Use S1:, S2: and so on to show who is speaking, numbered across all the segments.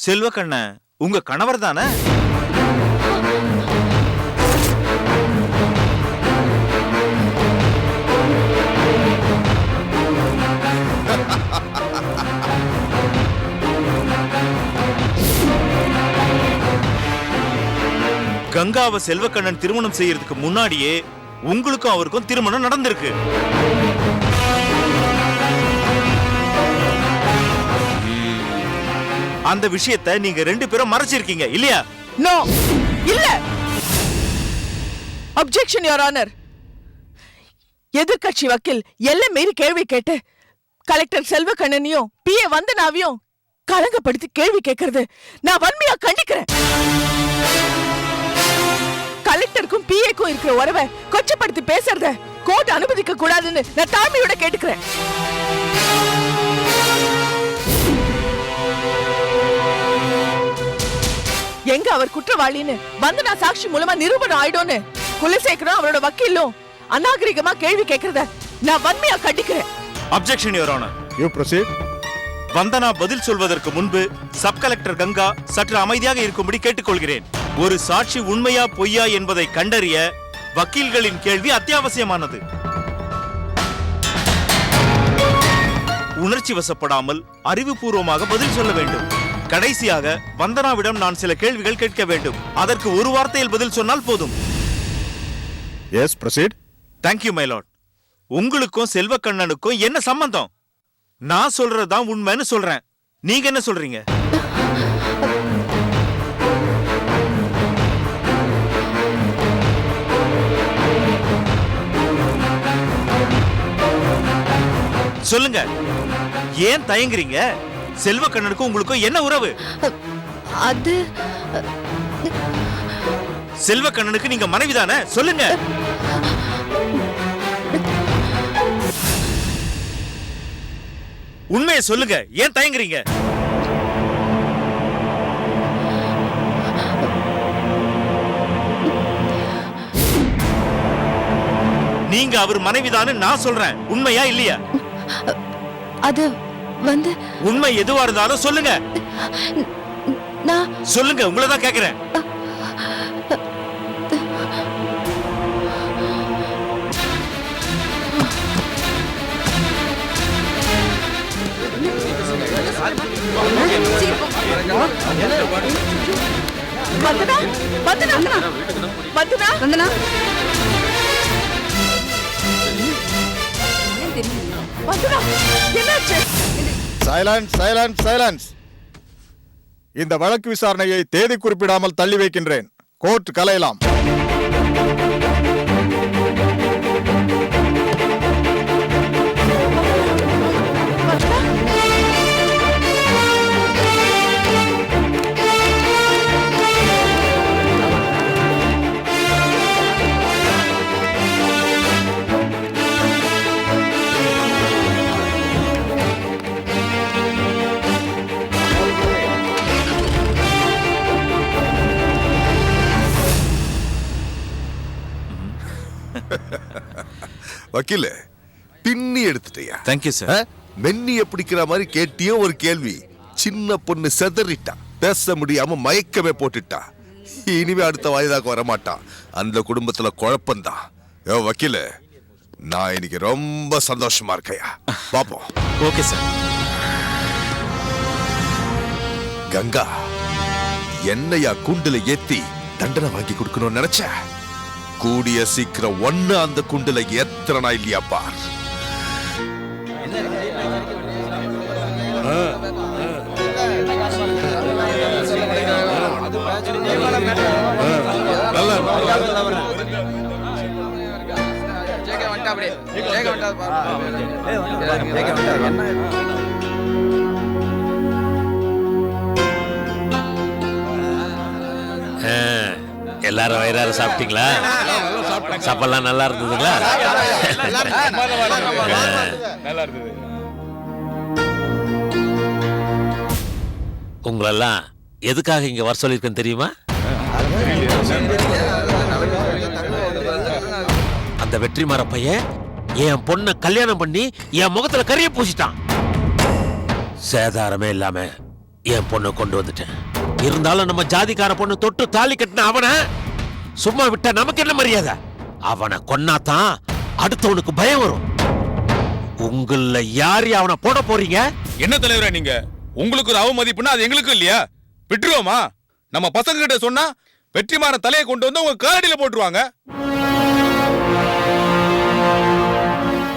S1: செல்வக்கண்ண உங்க கணவர் தானே? கங்காவை செல்வக்கண்ணன் திருமணம் செய்யறதுக்கு முன்னாடியே உங்களுக்கும் அவருக்கும் திருமணம் நடந்திருக்கு. அந்த விஷயத்தை நீங்க ரெண்டு பேரும் மறைச்சிருக்கீங்க இல்லையா?
S2: நோ, இல்ல. Objection your honour. எதிர்கட்சி வக்கீல் எல்லாம் மீறி கேள்வி கேட்டு கலெக்டர் செல்வக்கண்ணனையும் பிஏ வந்தனாவையும் கலங்கப்படுத்தி கேள்வி கேட்கறது நான் வன்மையா கண்டிக்கிறேன். கலெக்டருக்கும் பிஏக்கும் இருக்கிற உறவை கொச்சப்படுத்தி பேசுறத கோர்ட் அனுமதிக்க கூடாதுன்னு நான் தாழ்மையோட கேட்டுக்கிறேன். எங்க அவர் குற்றவாளின்னு வந்தனா சாட்சி மூலமா நிரூபணம் ஆயிடும்னு குலசேகரம் அவரோட வக்கீலும் அநாகரிகமா கேள்வி கேட்கறத நான் வன்மையா கண்டிக்கிறேன்.
S1: Objection your honour.
S3: You proceed.
S1: Vandana பதில் சொல்வதற்கு முன்பு சப் கலெக்டர் கங்கா சற்று அமைதியாக இருக்கும்படி கேட்டுக்கொள்கிறேன். ஒரு சாட்சி உண்மையா பொய்யா என்பதை கண்டறிய வக்கீல்களின் கேள்வி அத்தியாவசியமானது. உணர்ச்சி வசப்படாமல் அறிவுபூர்வமாக பதில் சொல்ல வேண்டும். கடைசியாக வந்தனாவிடம் நான் சில கேள்விகள் கேட்க வேண்டும். அதற்கு ஒரு வார்த்தையில் பதில் சொன்னால் போதும்.
S3: Yes, proceed.
S1: Thank you my lord. உங்களுக்கும் செல்வக்கண்ணனுக்கும் என்ன சம்பந்தம்? நான் சொல்றதுதான் உண்மைன்னு சொல்றேன். நீங்க என்ன சொல்றீங்க? சொல்லுங்க, ஏன் தயங்குறீங்க? செல்வக்கண்ணனுக்கும் உங்களுக்கும் என்ன உறவு?
S4: அது
S1: செல்வக்கண்ணனுக்கு நீங்க மனைவிதானே? சொல்லுங்க. உண்மையை சொல்லுங்க, ஏன் தயங்குறீங்க? நீங்க அவர் மனைவிதான்னு நான் சொல்றேன். உண்மையா இல்லையா?
S4: அது வந்து
S1: உண்மை எதுவா இருந்தாலும் சொல்லுங்க.
S4: நான்
S1: சொல்லுங்க, உங்களை தான் கேக்குறேன்.
S2: வந்தனா, வந்தனா, வந்தனா, வந்தனா. வந்தனா, என்னாச்சு?
S3: Silence, silence, silence. இந்த வழக்கு விசாரணையை தேதி குறிப்பிடாமல் தள்ளி வைக்கின்றேன். கோர்ட் கலையலாம்.
S5: வக்கீல பின்னி எடுத்துட்டியா?
S1: Thank you sir.
S5: மென்னிய பிடிக்கிற மாதிரி கேட்டியும் ஒரு கேள்வி. சின்ன பொண்ணு செதறிட்டா, பேச முடியாம மயக்கமே போட்டுட்டா. இனிமே அடுத்த வாய்தாக்கு வரமாட்டான். அந்த குடும்பத்துல குழப்பம்தான். வக்கீல, நான் இன்னைக்கு ரொம்ப சந்தோஷமா இருக்கையா. பாப்போம்.
S1: Okay sir.
S5: கங்கா, என்னையா கூண்டுல ஏத்தி தண்டனை வாங்கி கொடுக்கணும்னு நினைச்ச? கூடிய சீக்கிரம் ஒண்ணு அந்த குண்டுல ஏத்துறனா இல்லையா பார்.
S6: எல்லாரும் வயிறார சாப்பிட்டீங்களா? சாப்பாடுலாம் நல்லா இருந்ததுங்களா? உங்களெல்லாம் எதுக்காக இங்க வர சொல்லியிருக்கேன்னு தெரியுமா? அந்த வெற்றிமாற பையன் என் பொண்ணை கல்யாணம் பண்ணி என் முகத்துல கரிய பூசிட்டான். சேதாரமே இல்லாம என் பொண்ணை கொண்டு வந்துட்டேன். இருந்தாலும் நம்ம ஜாதிக்கார பொண்ணு தொட்டு தாலி கட்டின அவனை சும்மா விட்டா நமக்கு என்ன மரியாதை? அவனை கொன்னாதான் அடுத்தவனுக்கு பயம் வரும். உங்கள யாரு அவனை போட போறீங்க?
S1: என்ன தலைவரா நீங்க? உங்களுக்கு ஒரு அவமதிப்புனா அது எங்களுக்கும் இல்லையா? விட்டுருவோமா? நம்ம பசங்க கிட்ட சொன்னா வெற்றிமாற தலையை கொண்டு வந்து உங்க காலடியில போட்டுருவாங்க.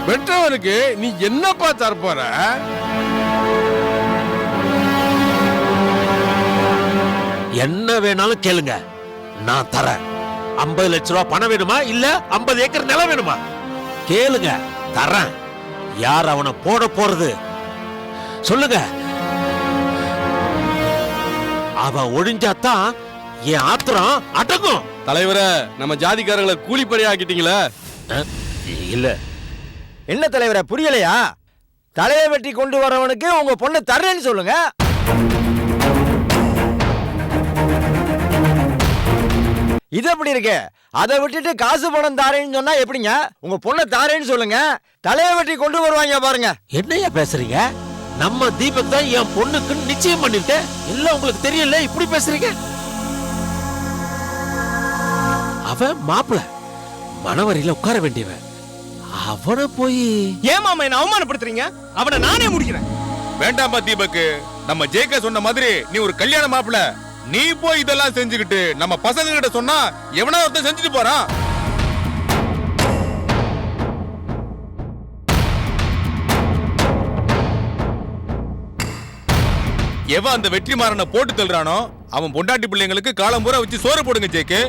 S7: வெற்றவனுக்கு நீ என்னப்பா தரப்போற?
S6: என்ன வேணாலும் கேளுங்க, நான் தரேன். 50 லட்ச ரூபாய் பணம் வேணுமா இல்ல 50 ஏக்கர் நிலம் வேணுமா? கேளுங்க, தரேன். யார் அவனை போட போறது சொல்லுங்க. அவன் ஒழிஞ்சாதான் என் ஆத்திரம் அடங்கும்.
S7: தலைவரே, நம்ம ஜாதிக்காரங்களை கூலிப்படை ஆக்கிட்டீங்களே.
S6: இல்ல
S8: என்ன தலைவரே, புரியலையா? தலையை வெட்டி கொண்டு வரவனுக்கு உங்க பொண்ணு தர்றேன்னு சொல்லுங்க. இது எப்படி இருக்கு? அதை விட்டுட்டு காசு பணம் தாரேன்னு சொன்னா எப்படிங்க? உங்க பொண்ணை தாரேன்னு சொல்லுங்க. தலையை வெட்டி கொண்டு வருவாங்க பாருங்க.
S6: என்னையா பேசுறீங்க? நம்ம தீபக் தான் என் பொண்ணுக்கு நிச்சயம் பண்ணிருக்கேன். இல்ல உங்களுக்கு தெரியல, இப்படி பேசுறீங்க? அவன் மாப்பிள மனவரையில உட்கார வேண்டியவன். அவனை போய்
S8: ஏமாமா என்ன அவமானப்படுத்துறீங்க? அவனை நானே முடிக்கிறேன்.
S1: வேண்டாம்பா தீபக்கு, நம்ம ஜேக்க சொன்ன மாதிரி நீ ஒரு கல்யாண மாப்பிள. நீ போய் இதெல்லாம் செஞ்சுக்கிட்டு நம்ம பசங்க கிட்ட சொன்னா எவனா ஒருத்தன் செஞ்சுட்டு போறான். எவன் அந்த வெற்றிமாறனை போட்டு தள்ளுறானோ அவன் பொண்டாட்டி பிள்ளைங்களுக்கு காலம் பூரா வச்சு சோறு போடுங்க ஜேக்கு.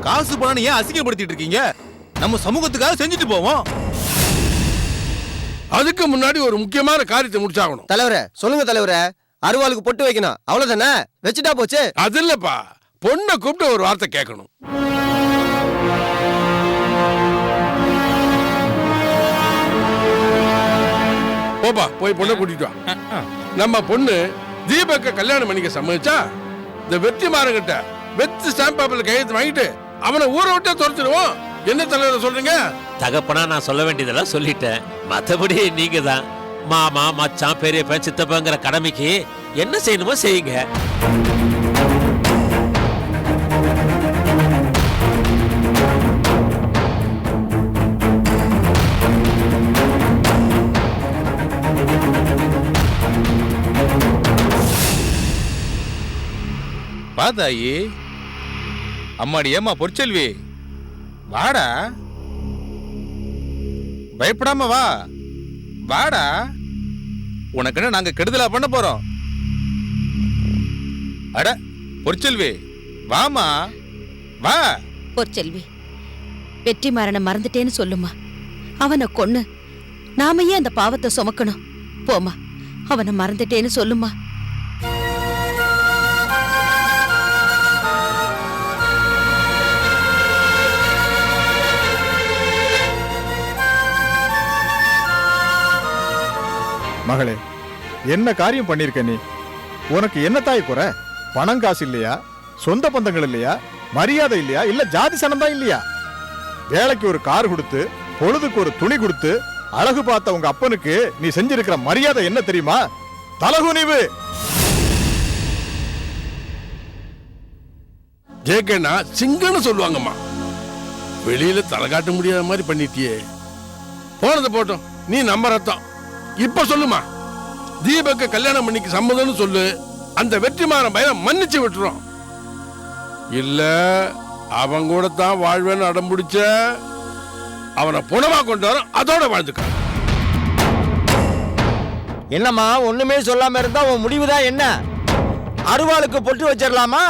S1: காசு பணம் ஏன் அசிங்கப்படுத்திட்டு இருக்கீங்க? நம்ம சமூகத்துக்காக செஞ்சுட்டு போவோம்.
S7: அதுக்கு முன்னாடி ஒரு முக்கியமான காரியத்தை முடிச்சாகணும்.
S8: தலைவரே சொல்லுங்க தலைவரே. அருவாளுக்கு பொட்டு வைக்கணும், அவ்வளவுதானே? வச்சுட்டா போச்சு.
S7: அது இல்லப்பா, பொண்ணை கூப்பிட்டு ஒரு வார்த்தை கேட்கணும். போப்பா, போய் பொண்ணை கூட்டிட்டு வா. நம்ம பொண்ணு தீபக்க கல்யாணம் பண்ணிக்க சம்மதிச்சா இந்த வெற்றிமாறன்கிட்ட வெத்து ஸ்டாம்ப் பேப்பர்ல கையெழுத்து வாங்கிட்டு அவனை ஊரை விட்டே துரத்துடுவோம். என்ன தலைவர் சொல்றீங்க?
S6: தகப்பனா நான் சொல்ல வேண்டியதெல்லாம் சொல்லிட்டேன். மத்தபடி நீங்க தான் மாமா மச்சான் பெரியப்ப சித்தப்பங்கிற கடமைக்கு என்ன செய்யணுமோ செய்யுங்க.
S1: பாதாயி, அம்மாடி, ஏமா பொற்செல்வி, வாடா, பயப்படாம வா, வாடா. உனக்கு நாங்க கெடுதலா பண்ண போறோம்? அட பொற்செல்வி, வாமா, வா.
S9: பொற்செல்வி, வெற்றிமாறனை மறந்துட்டேன்னு சொல்லுமா. அவனை கொன்னு நாம ஏன் அந்த பாவத்தை சுமக்கணும்? போமா, அவனை மறந்துட்டேன்னு சொல்லுமா.
S3: மகளே, என்ன காரியம் பண்ணிருக்க நீ? உனக்கு என்ன தாய் குறை? பணம் காசு இல்லையா? சொந்த பந்தங்கள் இல்லையா? மரியாதை இல்லையா? இல்ல ஜாதி சனம் தான் இல்லையா? வேலைக்கு ஒரு கார் கொடுத்து, பொழுதுக்கு ஒரு துணி கொடுத்து அழகு பார்த்த உங்க அப்பனுக்கு நீ செஞ்சிருக்கிற மரியாதை என்ன தெரியுமா? தலகுனிவு.
S7: ஜேகேனா சிங்கன்னு சொல்லுவாங்கம்மா. வெளியில தலை காட்ட முடியாத மாதிரி பண்ணிட்டியே. போனது போட்டோம், நீ நம்ம ரத்தம். இப்ப சொல்லுமா, தீபக்க கல்யாணம் பண்ணிக்கு சம்மதம்னு சொல்லு. அந்த வெற்றிமாறன் பையனை மன்னிச்சு விட்டுறோம். இல்ல அவன் கூட தான் வாழ்வேன்னு அடம் பிடிச்ச அவனை புனமா கொண்டு வரோம், அதோட வாழ்ந்துக்க.
S8: என்னம்மா ஒண்ணுமே சொல்லாம இருந்தா உன் முடிவுதான் என்ன? அருவாளுக்கு பொட்டு வச்சிடலாமா?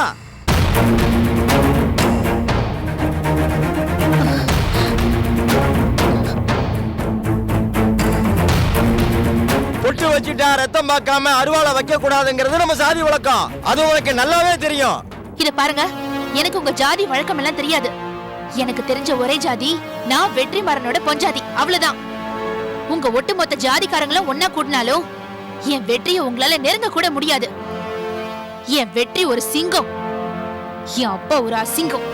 S8: பொட்டு வச்சுட்டா ரத்தம் பார்க்காம அருவாளை வைக்க கூடாதுங்கிறது நம்ம சாதி வழக்கம். அது உனக்கு நல்லாவே தெரியும்.
S4: இத பாருங்க, எனக்கு உங்க ஜாதி வழக்கம் எல்லாம் தெரியாது.
S10: எனக்கு தெரிஞ்ச ஒரே ஜாதி நான் வெற்றிமாறனோட பொஞ்சாதி, அவ்வளவுதான். உங்க ஒட்டுமொத்த ஜாதிக்காரங்களும் ஒன்னா கூட்டினாலும் என் வெற்றியை உங்களால நெருங்க கூட முடியாது. என் வெற்றி ஒரு சிங்கம், என் அப்பா ஒரு அசிங்கம்.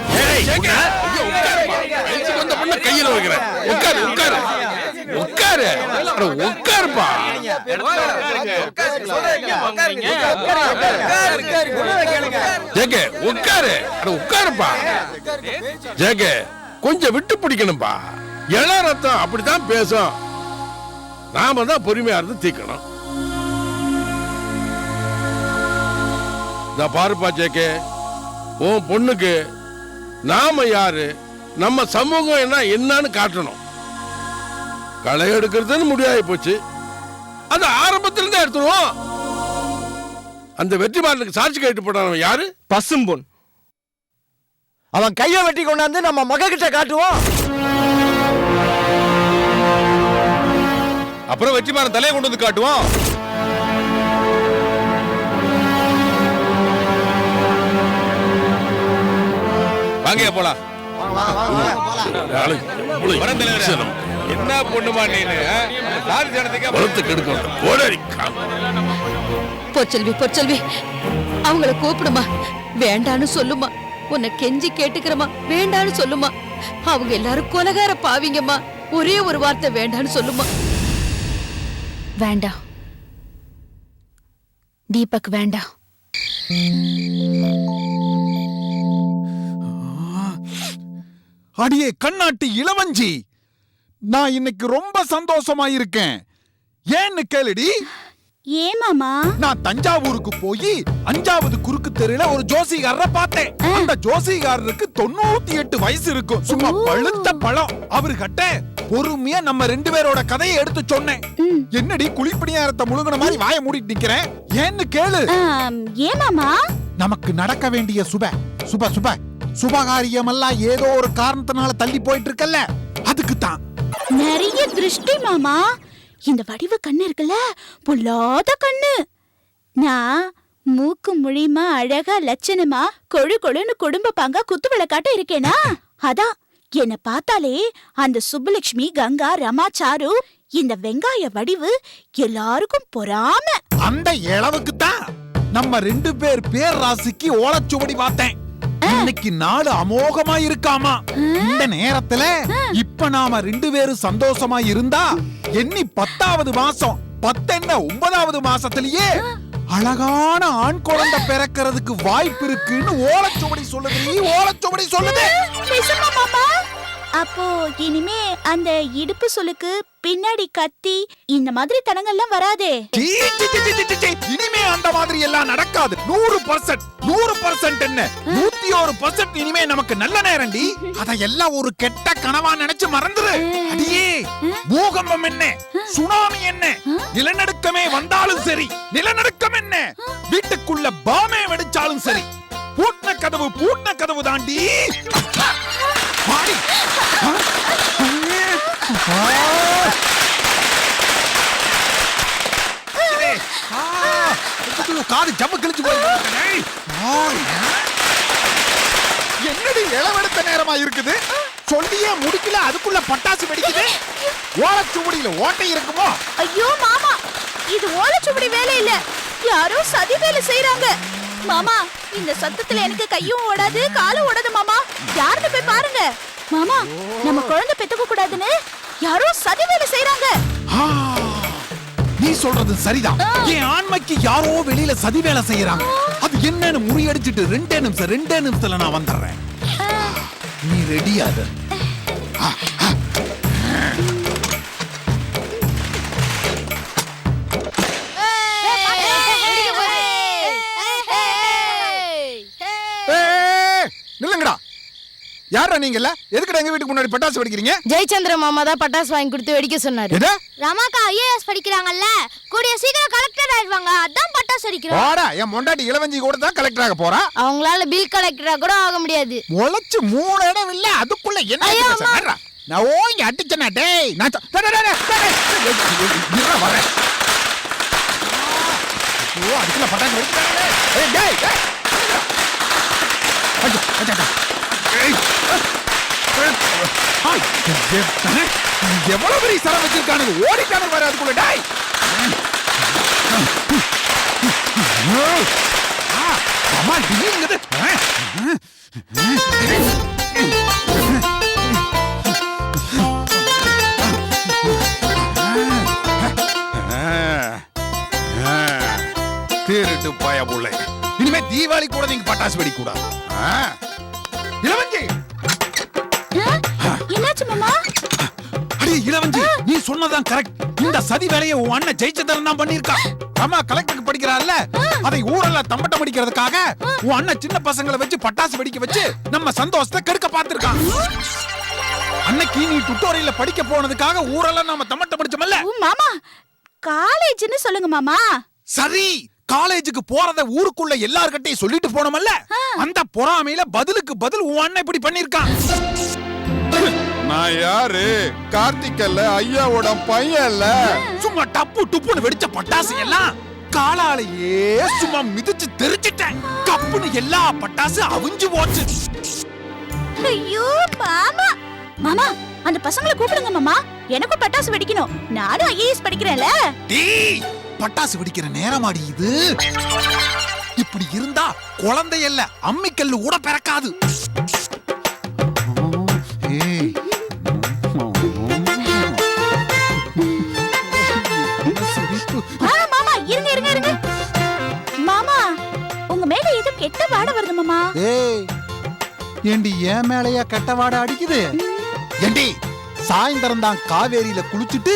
S7: கையில வைக்கிறேன். உட்காரு உட்காரு உட்காரு உட்காருப்பா. ஜேகே உட்காரு உட்காருப்பா. ஜேகே கொஞ்சம் விட்டு பிடிக்கணும்பா. இள ரத்தம் அப்படித்தான் பேசும். நாம தான் பொறுமையா இருந்து தீக்கணும். பாருப்பா ஜேகே, உன் பொண்ணுக்கு நாம யாரு, நம்ம சமூகம் என்னன்னு காட்டணும். களை எடுக்கிறதுன்னு முடியாத போச்சு, அது ஆரம்பத்திலிருந்தே எடுத்துருவோம். அந்த வெற்றிமாறனுக்கு சாட்சி கேட்டு போட்டான் யாரு?
S8: பசும்பொன். அவன் கையை வெட்டி கொண்டாந்து நம்ம மக கிட்ட காட்டுவோம்.
S1: அப்புறம் வெற்றிமாறன் தலையை கொண்டு வந்து காட்டுவோம். வாங்க போலாம். என்ன பொண்ணுமா நீனு?
S9: பொற்செல்வி பொற்செல்வி, அவங்கள கூப்பிடுமா, வேண்டான்னு சொல்லுமா. உன்னை கெஞ்சி கேட்டுக்கிறமா, வேண்டான்னு சொல்லுமா. அவங்க எல்லாரும் கொலகார பாவிங்கம்மா. ஒரே ஒரு வார்த்தை வேண்டான்னு சொல்லுமா.
S10: வேண்டாம், தீபக் வேண்டாம்.
S11: அடியே கண்ணாட்டி இளவஞ்சி, நான் இன்னைக்கு ரொம்ப சந்தோஷமா இருக்கேன். ஏன்னு கேளுடி.
S10: ஏன் மாமா?
S11: நான் தஞ்சாவூருக்கு போய் 5வது குறுக்கு தெருல ஒரு ஜோசிகாரரை பார்த்தேன். அந்த ஜோசிகாரருக்கு 98 வயசு இருக்கும். சும்மா பழுத்த பழம். அவர்கிட்ட பொறுமையா நம்ம 2 பேரோட கதையை எடுத்து சொன்னேன். என்னடி குளிப்பணியாரத்தை முழுங்கின மாதிரி வாயை மூடிட்டு நிக்கிறேன்? ஏன்னு கேளு.
S10: ஏன் மாமா?
S11: நமக்கு நடக்க வேண்டிய சுபகாரியமெல்லாம் ஏதோ ஒரு காரணத்தினால தள்ளி போயிட்டு இருக்கல்ல, அதுக்கு தான்.
S10: நிறைய திருஷ்டி மாமா. இந்த வடிவ கண்ணு இருக்குல்ல, பொல்லாத கண்ணு. நான் மூக்கு முழிமா அழகா லட்சணமா கொழு கொழுன்னு குடும்ப பாங்கா குத்து விளக்காட்ட இருக்கேனா, அதான் என்ன பார்த்தாலே அந்த சுப்புலட்சுமி, கங்கா, ரமா, சாரு இந்த வெங்காய வடிவு எல்லாருக்கும் பொறாம.
S11: அந்த இளவுக்கு தான் நம்ம 2 பேர் ராசிக்கு ஓலச்சுவடி பார்த்தேன். இன்னைக்கு நாடு அமோகமா இருக்காமா. இந்த நேரத்துல இப்ப நாம 2 பேரும் சந்தோஷமா இருந்தா எண்ணி 10வது மாசம் 10 என்ன 9வது மாசத்திலேயே அழகான ஆண் குழந்தை பிறக்கிறதுக்கு வாய்ப்பு இருக்குன்னு ஓலச்சுவடி சொல்லுது. ஓலச்சுவடி சொல்லுது.
S10: அப்போ இனிமே அந்த இடுப்பு சொல்லுக்கு பின்னாடி கத்தி இந்த மாதிரி தடங்கள்லாம் வராதே.
S11: இனிமே அந்த மாதிரி எல்லாம் நடக்காது. 100% என்ன 101% இனிமே நமக்கு நல்ல நேரம்டி. அதெல்லாம் ஒரு கெட்ட கனவா நினைச்சு மறந்துரு. அடியே, பூகம்பம் என்ன, சுனாமி என்ன, நிலநடுக்கமே வந்தாலும் சரி, நிலநடுக்கம் என்ன, வீட்டுக்குள்ள பாமே வெடிச்சாலும் சரி, பூட்ன கதவு தாண்டி. காது ஜம்மு கிழிச்சு போய் என்னடி இளவெடுத்த நேரமா இருக்குது. சொல்லியே முடிக்கல, அதுக்குள்ள பட்டாசு வெடிக்குது. ஓலச்சுவடியில ஓட்டை இருக்குமோ?
S10: ஐயோ மாமா, இது ஓலச்சுவடி வேலை இல்ல, யாரோ சதி வேலை செய்யறாங்க. மாமா, இந்த சத்தத்துல எனக்கு கையும் ஓடாது காலும் ஓடாது. மாமா, யாருன்னு போய் பாருங்க. மாமா, நம்ம குழந்தை பெத்துக்க கூடாதுன்னு யாரோ சதி வேலை செய்யறாங்க.
S11: நீ சொல்றது சரிதான். என் ஆண்மைக்கு யாரோ வெளியில சதி வேலை செய்யறாங்க. அது என்னன்னு முறியடிச்சிட்டு 2 நிமிஷத்துல நான் வந்துடுறேன். நீ ரெடியாது? நில்லுங்கடா. யாரா நீங்கல்ல? எதுக்குடா எங்க வீட்டுக்கு முன்னாடி பட்டாசு வெடிக்கிறீங்க?
S4: ஜெயச்சந்திர மாமா தான் பட்டாசு வாங்கி கொடுத்து வெடிக்க சொன்னாரு.
S10: ரமாக்கா ஐஏஎஸ் படிக்கிறாங்கல்ல, கூடிய சீக்கிரம் கலெக்டர் ஆயிடுவாங்க, அதான் பட்டாசு வெடிக்கிறோம்.
S11: வாடா, என் மொண்டாட்டி இளவஞ்சி கூட தான் கலெக்டர் ஆக போறா.
S4: அவங்களால பில் கலெக்டரா கூட ஆக முடியாது.
S11: முளைச்சு 3 இடம் இல்ல, அதுக்குள்ள என்ன பேசுறா? நான் ஓங்கி அடிச்சேனா டேய். நான் வரேன். ஓ, அதுக்குள்ள பட்டாசு வெடிக்கிறாங்க. ஏய் டேய், டேய். எவ்வளவு பெரிய சரம் வச்சிருக்கானுங்க, ஓடிட்டானு வர அதுக்குள்ள. டாய் அம்மா டிங்குது. திருட்டு பய புள்ளை, இனிமே தீபாவளி கூட நீங்க பட்டாசு வெடிக்க கூடாது. இளவஞ்சி,
S10: என்னாச்சு மாமா?
S11: அடி இளவஞ்சி, நீ சொன்னதான் கரெக்ட். இந்த சதி வேலையை உன் அண்ணன் ஜெயிச்சதரன் தான் பண்ணிருக்கான். அம்மா கலெக்டருக்கு படிக்கிறாள்ல, அதை ஊரெல்லாம் தம்பட்டம் அடிக்கிறதுக்காக உன் அண்ணன் சின்ன பசங்களை வச்சு பட்டாசு வெடிக்க வச்சு நம்ம சந்தோஷத்தை கெடுக்க பார்த்திருக்கான். அன்னைக்கு நீ டுட்டோரியல்ல படிக்க போனதுக்காக ஊரெல்லாம் நாம தம்பட்டம் அடிச்சோம்ல.
S10: மாமா காலேஜ்னு சொல்லுங்க மாமா.
S11: சரி, காலேஜுக்கு போறத ஊருக்குள்ள எல்லார்கிட்டையும் சொல்லிட்டு போனோம்ல, அந்த பொறாமையில பதிலுக்கு பதில் உன் அண்ணன் இப்படி பண்ணிருக்கான்.
S3: நான் யாரு? கார்த்திகல்ல, ஐயாவோட பையன்ல.
S11: சும்மா டப்பு டுப்புன்னு வெடிச்ச பட்டாசு எல்லாம் காலாலேயே சும்மா மிதிச்சு தெரிச்சிட்டேன். கப்புன்னு எல்லா பட்டாசு அவிஞ்சு போச்சு.
S10: ஐயோ மாமா, மாமா அந்த பசங்களை கூப்பிடுங்க மாமா, எனக்கும் பட்டாசு வெடிக்கணும். நானும் ஐஏஎஸ் படிக்கிறேன்ல.
S11: டேய், பட்டாசு வெடிக்கிற நேரமாடி இது. இப்படி இருந்தா குழந்தை இல்ல, அம்மிக்கல்லு கூட பிறக்காது.
S10: மாமா இருங்க இருங்க இருங்க. மாமா உங்க மேல ஏதோ கெட்ட வாடை வருது மாமா.
S11: ஏய், ஏண்டி என் மேலையா கெட்ட வாடை அடிக்குது? ஏண்டி சாயந்தரம் தான் காவேரியில குளிச்சுட்டு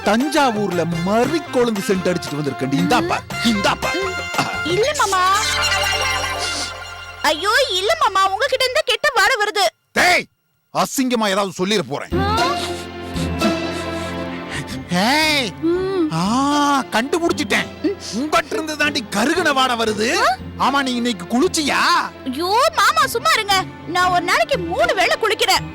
S11: தஞ்சாவூர்ல மறி கொழுந்து சென்ட் அடிச்சிட்டு வந்திருக்கேன். இந்தாப்பா இந்தாப்பா.
S10: இல்ல மாமா. ஐயோ இல்ல மாமா, உங்ககிட்ட இருந்து கெட்ட வாடை வருது.
S11: டேய், அசிங்கமா ஏதாவது சொல்லிர போறேன். ஏய், கண்டுபிடிச்சிட்டேன். உங்ககிட்ட இருந்து தாண்டி கருகன வாடை வருது. ஆமா, நீ இன்னைக்கு குளிச்சியா?
S10: ஐயோ மாமா சும்மா இருங்க, நான் ஒரு நாளைக்கு 3 வேளை குளிக்கிறேன்.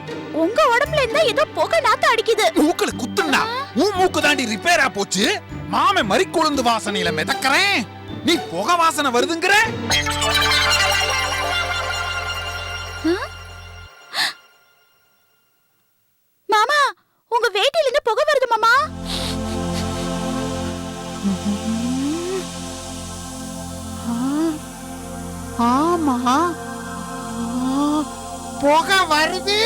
S10: உங்க உடம்புல இருந்தா ஏதோ புகை நாத்தம் அடிக்குது.
S11: மூக்குல குத்துனா உன் மூக்கு தாண்டி ரிப்பேரா போச்சு. மாமே மறி கொழுந்து வாசனையில மிதக்கறேன், நீ புகை வாசனை வருதுங்கற.
S10: மாமா உங்க வேட்டில இருந்து புகை வருது மாமா.
S11: ஆமா, புகை வருது.